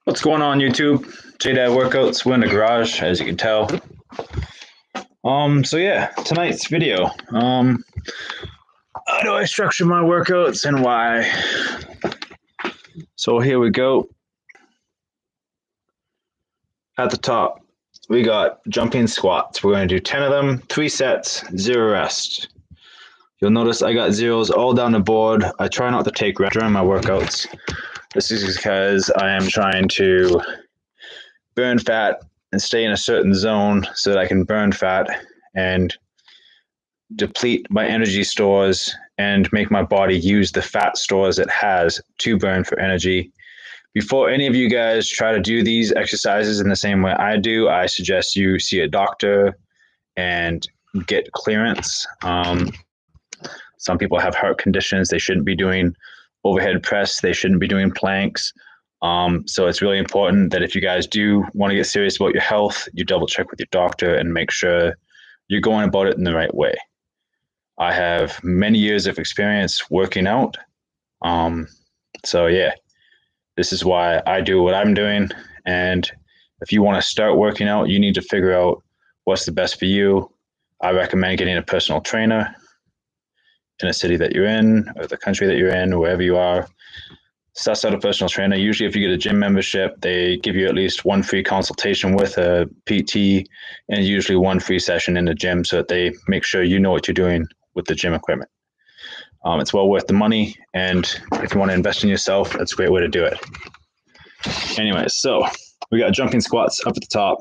What's going on, YouTube? J-Dad Workouts. We're in the garage, as you can tell. So yeah, tonight's video. How do I structure my workouts and why? So here we go. At the top, we got jumping squats. We're going to do 10 of them, 3 sets, 0 rest. You'll notice I got zeros all down the board. I try not to take rest during my workouts. This is because I am trying to burn fat and stay in a certain zone so that I can burn fat and deplete my energy stores and make my body use the fat stores it has to burn for energy. Before any of you guys try to do these exercises in the same way I do, I suggest you see a doctor and get clearance. Some people have heart conditions. They shouldn't be doing overhead press. They shouldn't be doing planks. So it's really important that if you guys do want to get serious about your health, you double check with your doctor and make sure you're going about it in the right way. I have many years of experience working out. So yeah, this is why I do what I'm doing. And if you want to start working out, you need to figure out what's the best for you. I recommend getting a personal trainer in a city that you're in, or the country that you're in, wherever you are. Suss out a personal trainer. Usually if you get a gym membership, they give you at least one free consultation with a PT and usually one free session in the gym so that they make sure you know what you're doing with the gym equipment. It's well worth the money, and if you want to invest in yourself, that's a great way to do it. Anyways, so we got jumping squats up at the top.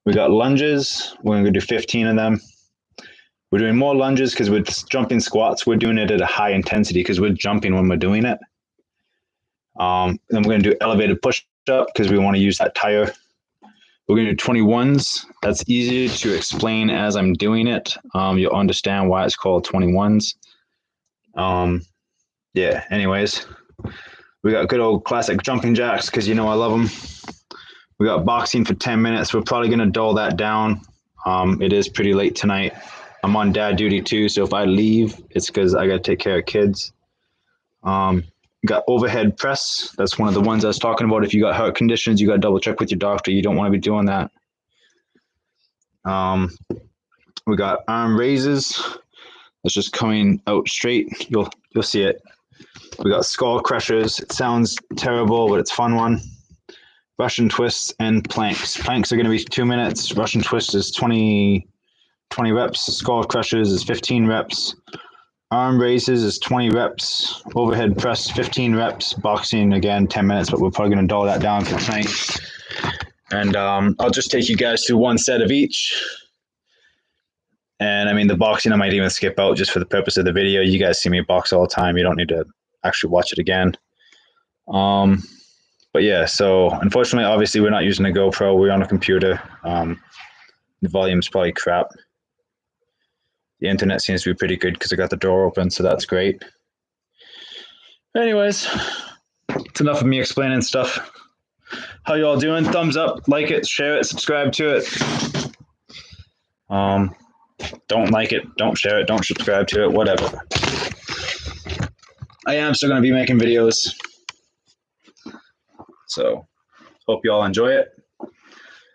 We got lunges. We're going to do 15 of them. We're doing more lunges because with jumping squats, we're doing it at a high intensity because we're jumping when we're doing it. Then we're going to do elevated push-up because we want to use that tire. We're going to do 21s. That's easier to explain as I'm doing it. You'll understand why it's called 21s. Yeah, anyways. We got good old classic jumping jacks because you know I love them. We got boxing for 10 minutes. We're probably going to dull that down. It is pretty late tonight. I'm on dad duty too, so if I leave, it's because I got to take care of kids. Got overhead press. That's one of the ones I was talking about. If you got heart conditions, you got to double check with your doctor. You don't want to be doing that. We got arm raises. That's just coming out straight. You'll see it. We got skull crushers. It sounds terrible, but it's a fun one. Russian twists and planks. Planks are going to be 2 minutes. Russian twist is 20 reps. Skull crushers is 15 reps. Arm raises is 20 reps. Overhead press, 15 reps. Boxing, again, 10 minutes, but we're probably going to dull that down for tonight. And I'll just take you guys through one set of each. And I mean, the boxing I might even skip out just for the purpose of the video. You guys see me box all the time. You don't need to actually watch it again. But yeah, so unfortunately, obviously, we're not using a GoPro. We're on a computer. The volume's probably crap. The internet seems to be pretty good because I got the door open, so that's great. Anyways, it's enough of me explaining stuff. How you all doing? Thumbs up, like it, share it, subscribe to it. Don't like it, don't share it, don't subscribe to it, whatever. I am still going to be making videos. So, hope you all enjoy it.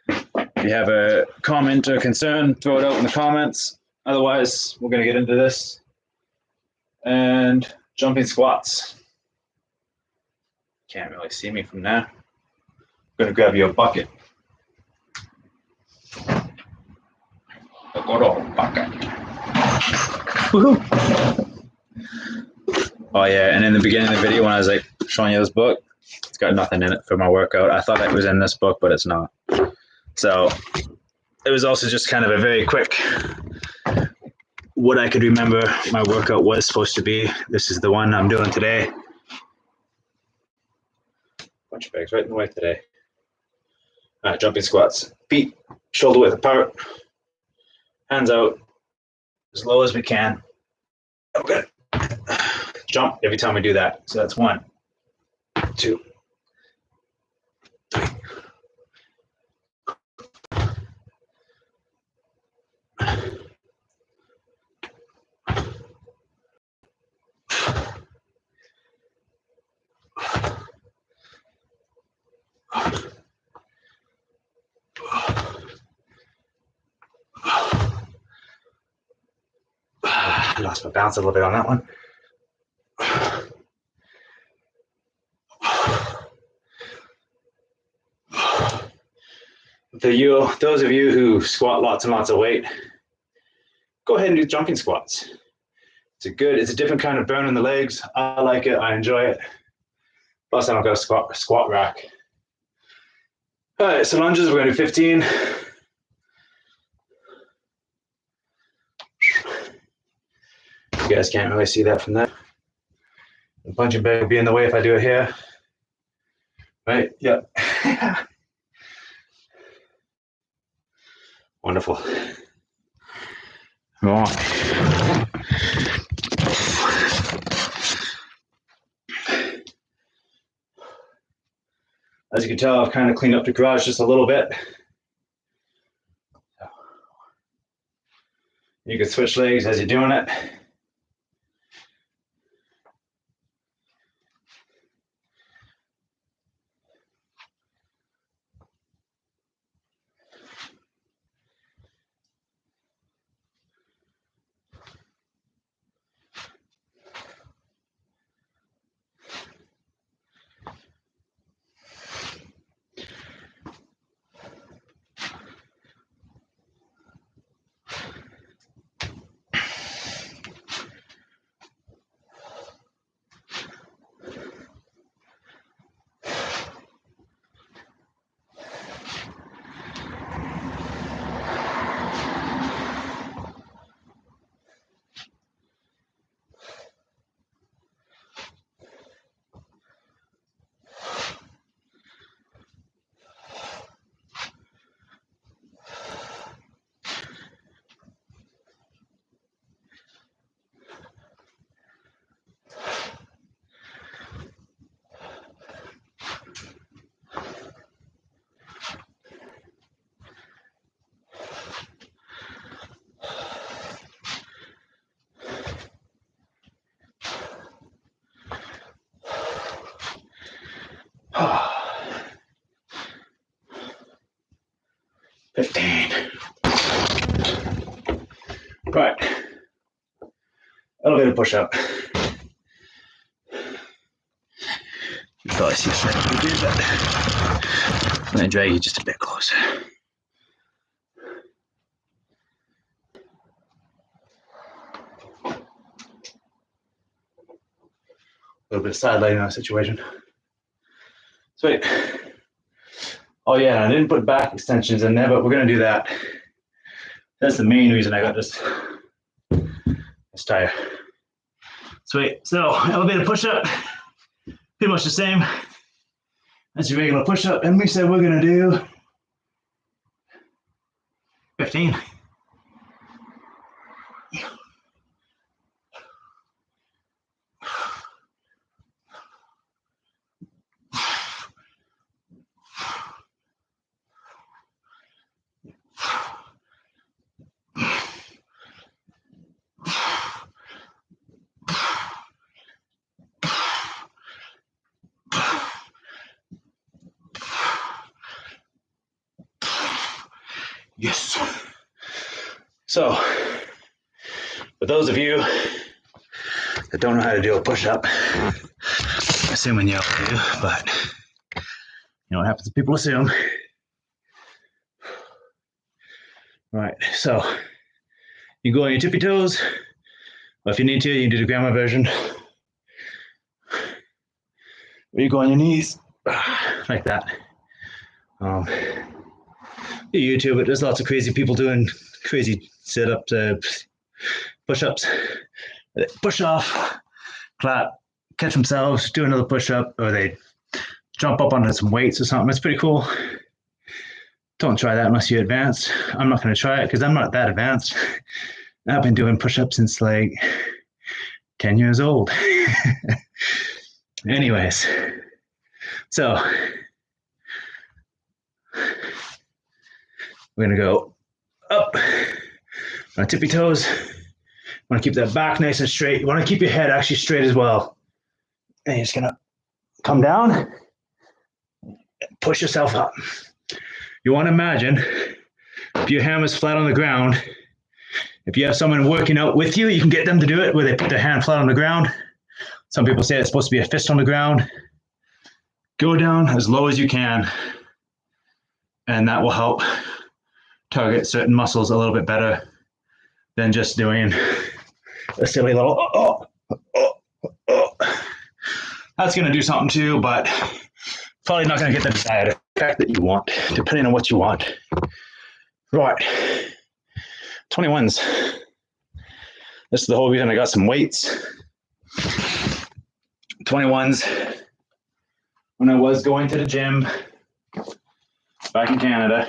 If you have a comment or concern, throw it out in the comments. Otherwise, we're going to get into this. And jumping squats. Can't really see me from there. I'm going to grab you a bucket. A good old bucket. Woohoo! Oh yeah, and in the beginning of the video when I was like showing you this book, it's got nothing in it for my workout. I thought it was in this book, but it's not. So it was also just kind of a very quick what I could remember my workout was supposed to be. This is the one I'm doing today. Bunch of bags right in the way today. All right, jumping squats. Feet shoulder width apart. Hands out as low as we can. Okay. Jump every time we do that. So that's 1, 2, 3. I lost my balance a little bit on that one. Those of you who squat lots and lots of weight, go ahead and do jumping squats. It's a different kind of burn in the legs. I like it, I enjoy it. Plus I don't got a squat rack. All right, so lunges, we're gonna do 15. You guys can't really see that from there. The punching bag will be in the way if I do it here. Right, yep. Wonderful. Come on. As you can tell, I've kind of cleaned up the garage just a little bit. You can switch legs as you're doing it. Right. Elevator push up. You probably see what I did, but I'm going to drag you just a bit closer. A little bit of side lighting on the situation. Sweet. Oh yeah, I didn't put back extensions in there, but we're going to do that. That's the main reason I got this tire. Sweet. So elevator push-up, pretty much the same as your regular push-up, and we said we're gonna do 15. Yes. So, for those of you that don't know how to do a push-up, assuming you all do, but you know what happens if people assume. All right, so you go on your tippy toes, or if you need to, you can do the grandma version. Or you go on your knees, like that. You YouTube it, there's lots of crazy people doing crazy sit-ups, push-ups. They push off, clap, catch themselves, do another push-up, or they jump up onto some weights or something. It's pretty cool. Don't try that unless you're advanced. I'm not going to try it because I'm not that advanced. I've been doing push-ups since like 10 years old. Anyways, so we're going to go up on tippy toes. You want to keep that back nice and straight. You want to keep your head actually straight as well. And you're just going to come down, push yourself up. You want to imagine if your hammer's flat on the ground If you have someone working out with you, you can get them to do it where they put their hand flat on the ground. Some people say it's supposed to be a fist on the ground. Go down as low as you can, and that will help target certain muscles a little bit better than just doing a silly little That's going to do something too, but probably not going to get the desired effect that you want, depending on what you want. Right. 21s. This is the whole reason I got some weights. 21s. When I was going to the gym back in Canada,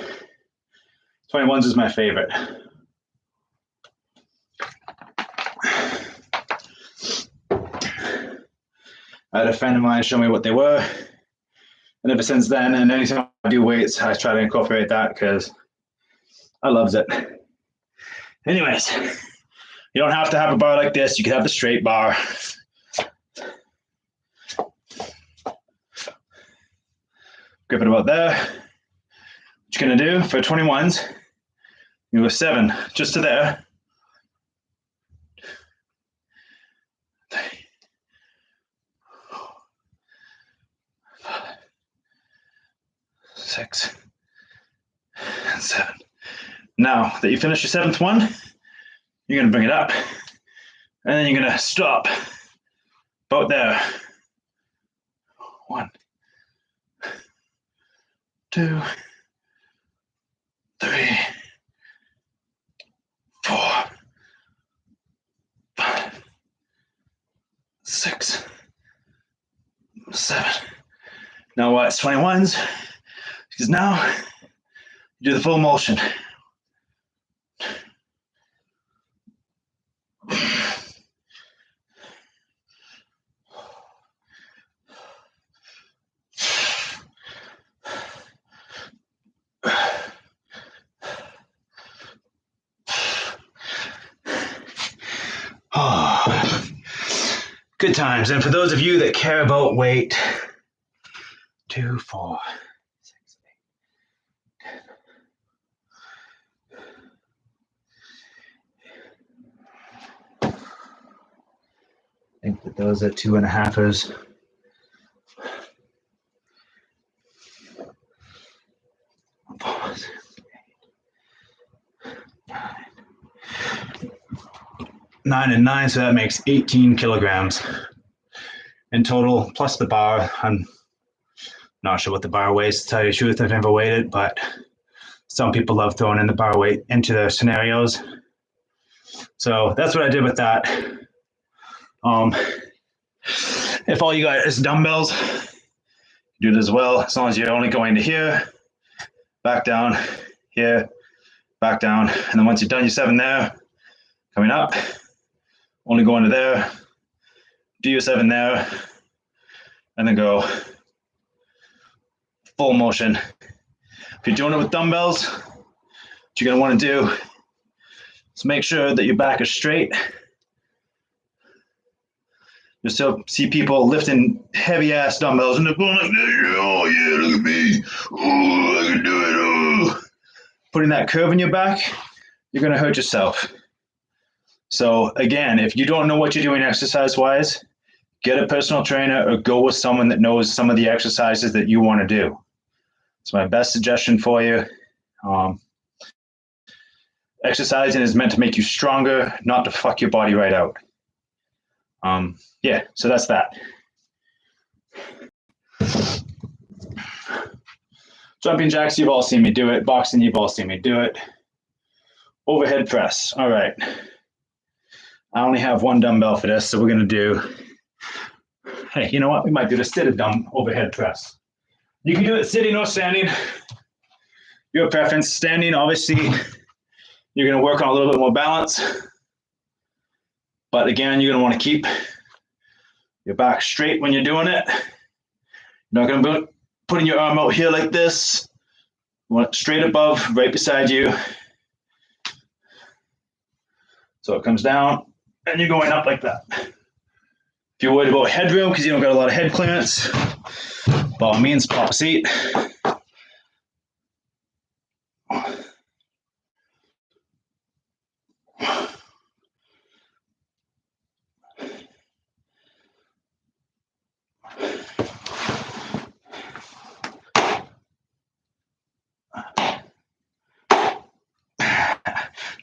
21s is my favorite. I had a friend of mine show me what they were, and ever since then, and anytime I do weights, I try to incorporate that because I loves it. Anyways, you don't have to have a bar like this. You can have the straight bar. Grip it about there. What you're gonna do for 21s, you go 7 just to there. 6 and 7. Now that you finish your 7th one, you're going to bring it up, and then you're going to stop about there. 1, 2, 3, 4, 5, 6, 7. Now what? It's 21s. Because now you do the full motion. Oh, good times. And for those of you that care about weight, 2, 4, 6, 8, 10. I think that those are 2.5ers. 4, 6, 8, 9. 9 and 9, so that makes 18 kilograms in total, plus the bar. I'm not sure what the bar weighs, to tell you the truth. I've never weighed it, but some people love throwing in the bar weight into their scenarios. So that's what I did with that. If all you got is dumbbells, do it as well, as long as you're only going to here, back down, here, back down, and then once you've done your 7 there, coming up, only going to there, do your 7 there, and then go full motion. If you're doing it with dumbbells, what you're going to want to do is make sure that your back is straight. You still see people lifting heavy ass dumbbells and they're going like this. Oh yeah, look at me. Oh, I can do it. Oh. Putting that curve in your back, you're going to hurt yourself. So again, if you don't know what you're doing exercise-wise, get a personal trainer or go with someone that knows some of the exercises that you want to do. It's my best suggestion for you. Exercising is meant to make you stronger, not to fuck your body right out. Yeah, so that's that. Jumping jacks, you've all seen me do it. Boxing, you've all seen me do it. Overhead press. All right. I only have one dumbbell for this, so we're going to do, hey, you know what? We might do the seated overhead press. You can do it sitting or standing. Your preference. Standing, obviously, you're going to work on a little bit more balance. But again, you're going to want to keep your back straight when you're doing it. You're not going to be putting your arm out here like this. You want it straight above, right beside you. So it comes down, and you're going up like that. If you're worried about headroom because you don't got a lot of head clearance, by all means, pop a seat.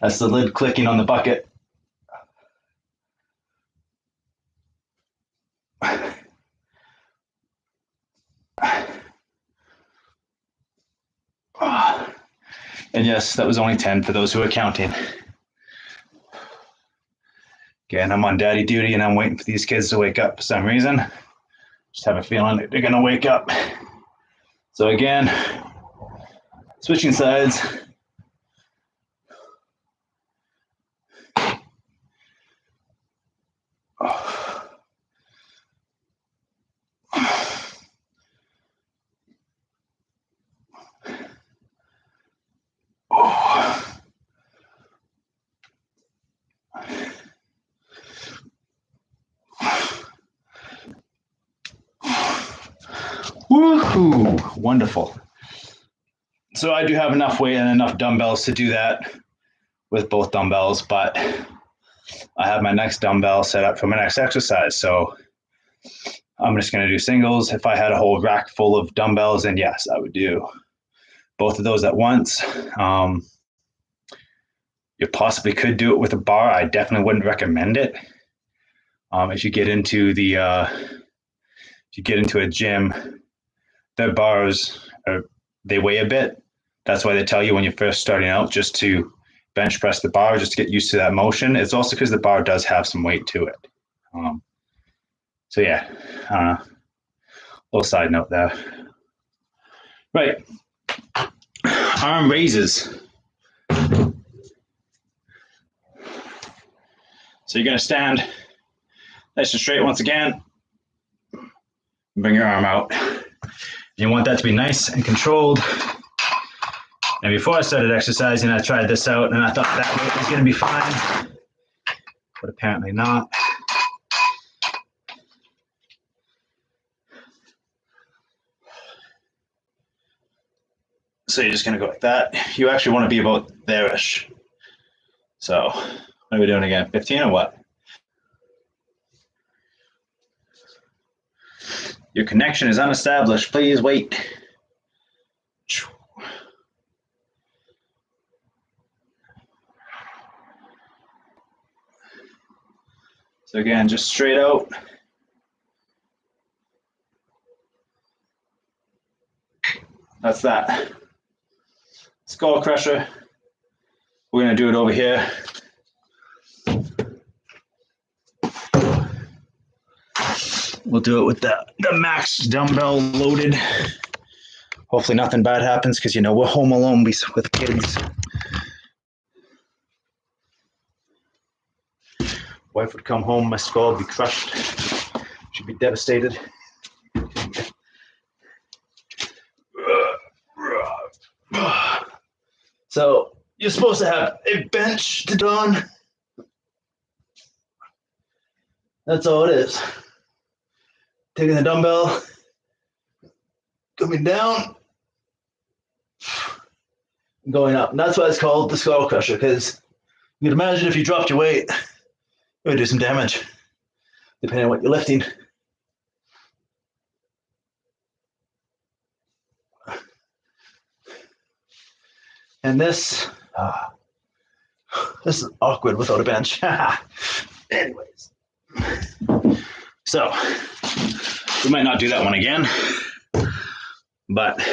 That's the lid clicking on the bucket. And yes, that was only 10 for those who are counting. Again, I'm on daddy duty and I'm waiting for these kids to wake up for some reason. Just have a feeling that they're gonna wake up. So again, switching sides. Woohoo! Wonderful. So I do have enough weight and enough dumbbells to do that with both dumbbells, but I have my next dumbbell set up for my next exercise. So I'm just going to do singles. If I had a whole rack full of dumbbells, then yes, I would do both of those at once. You possibly could do it with a bar. I definitely wouldn't recommend it. If you get into a gym, their bars they weigh a bit. That's why they tell you when you're first starting out just to bench press the bar, just to get used to that motion. It's also because the bar does have some weight to it. So yeah, little side note there. Right, arm raises. So you're going to stand nice and straight once again. Bring your arm out. You want that to be nice and controlled. And before I started exercising, I tried this out and I thought that weight was going to be fine, but apparently not. So you're just going to go like that. You actually want to be about there-ish. So what are we doing again? 15 or what? Your connection is unestablished. Please wait. So again, just straight out. That's that. Skull crusher. We're going to do it over here. We'll do it with the max dumbbell loaded. Hopefully nothing bad happens because, you know, we're home alone with kids. Wife would come home, my skull would be crushed. She'd be devastated. So you're supposed to have a bench to do on. That's all it is. Taking the dumbbell, coming down, and going up. And that's why it's called the skull crusher, because you can imagine if you dropped your weight, it would do some damage, depending on what you're lifting. And this is awkward without a bench. Anyways. So, we might not do that one again, but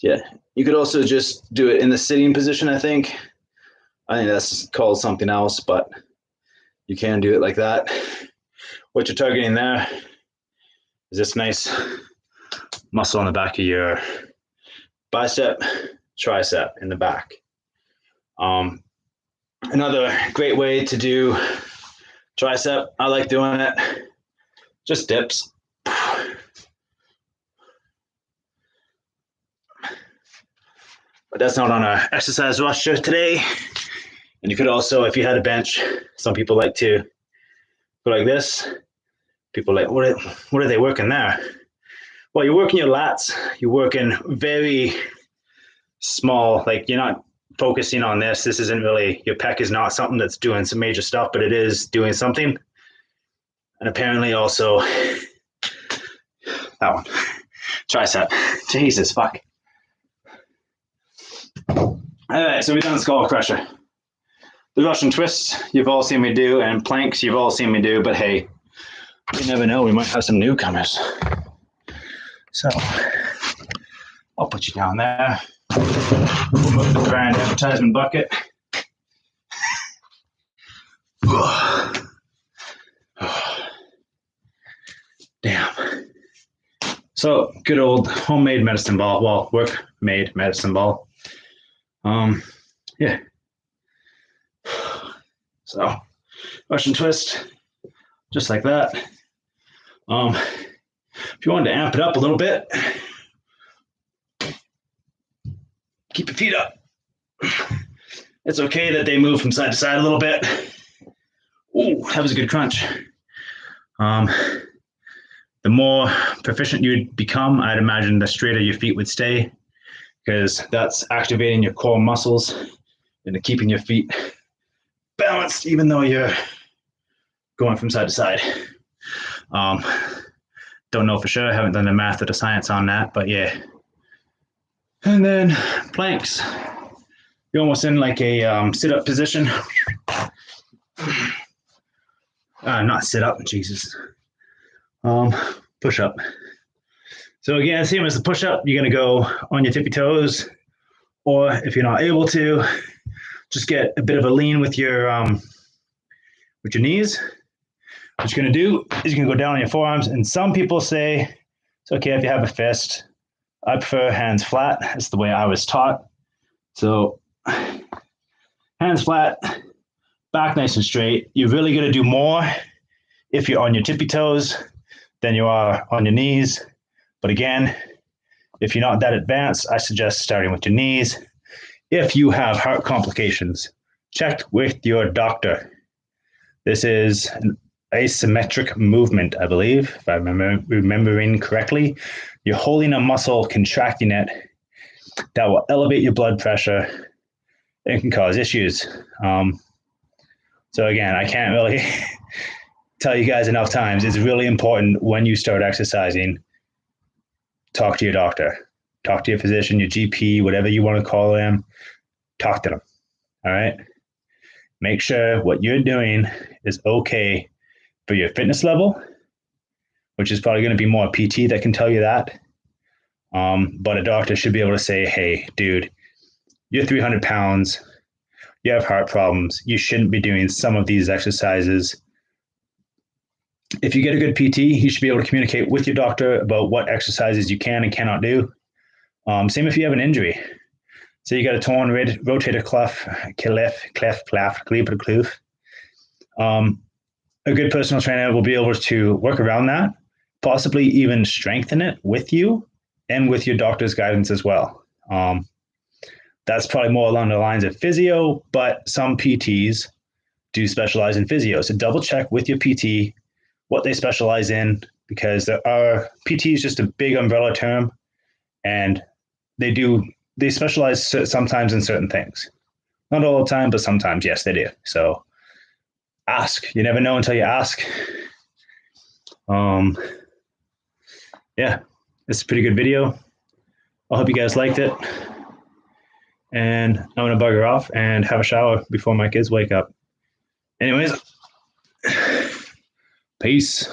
yeah, you could also just do it in the sitting position, I think. I think that's called something else, but you can do it like that. What you're targeting there is this nice muscle on the back of your bicep, tricep in the back. Another great way to do tricep, I like doing it, just dips. But that's not on our exercise roster today. And you could also, if you had a bench, some people like to go like this. People are like, what are they working there? Well, you're working your lats. You're working very small, like you're not focusing on this. This isn't really, your pec is not something that's doing some major stuff, but it is doing something. And apparently also that one, tricep. Jesus, fuck. All right, so we've done skull crusher. The Russian twists you've all seen me do, and planks you've all seen me do, but hey, you never know, we might have some newcomers. So, I'll put you down there. We'll move the brand advertisement bucket. Damn. So, good old homemade medicine ball. Well, work-made medicine ball. Yeah. So, Russian twist, just like that. If you wanted to amp it up a little bit, keep your feet up. It's okay that they move from side to side a little bit. Ooh, that was a good crunch. The more proficient you'd become, I'd imagine the straighter your feet would stay, because that's activating your core muscles and keeping your feet balanced, even though you're going from side to side. Don't know for sure. I haven't done the math or the science on that, but yeah. And then planks. You're almost in like a sit-up position. Not sit-up, Jesus. Push-up. So again, same as the push-up, you're going to go on your tippy toes, or if you're not able to, just get a bit of a lean with your knees. What you're going to do is you're going to go down on your forearms, and some people say it's okay if you have a fist. I prefer hands flat. That's the way I was taught. So hands flat, back nice and straight. You're really going to do more if you're on your tippy toes than you are on your knees. But again, if you're not that advanced, I suggest starting with your knees. If you have heart complications, check with your doctor. This is an asymmetric movement, I believe, if I'm remembering correctly. You're holding a muscle, contracting it. That will elevate your blood pressure and can cause issues. So again, I can't really tell you guys enough times. It's really important when you start exercising, talk to your doctor, talk to your physician, your GP, whatever you want to call them, talk to them. All right. Make sure what you're doing is okay for your fitness level, which is probably going to be more PT that can tell you that. But a doctor should be able to say, hey, dude, you're 300 pounds. You have heart problems. You shouldn't be doing some of these exercises. If you get a good PT, you should be able to communicate with your doctor about what exercises you can and cannot do. Same if you have an injury. So you got a torn rotator cuff, cleft. A good personal trainer will be able to work around that, possibly even strengthen it with you and with your doctor's guidance as well. That's probably more along the lines of physio, but some PTs do specialize in physio. So double check with your PT what they specialize in, because there are PT is just a big umbrella term, and they specialize sometimes in certain things. Not all the time, but sometimes, yes, they do. So ask. You never know until you ask. Yeah, it's a pretty good video. I hope you guys liked it. And I'm going to bugger off and have a shower before my kids wake up. Anyways, peace.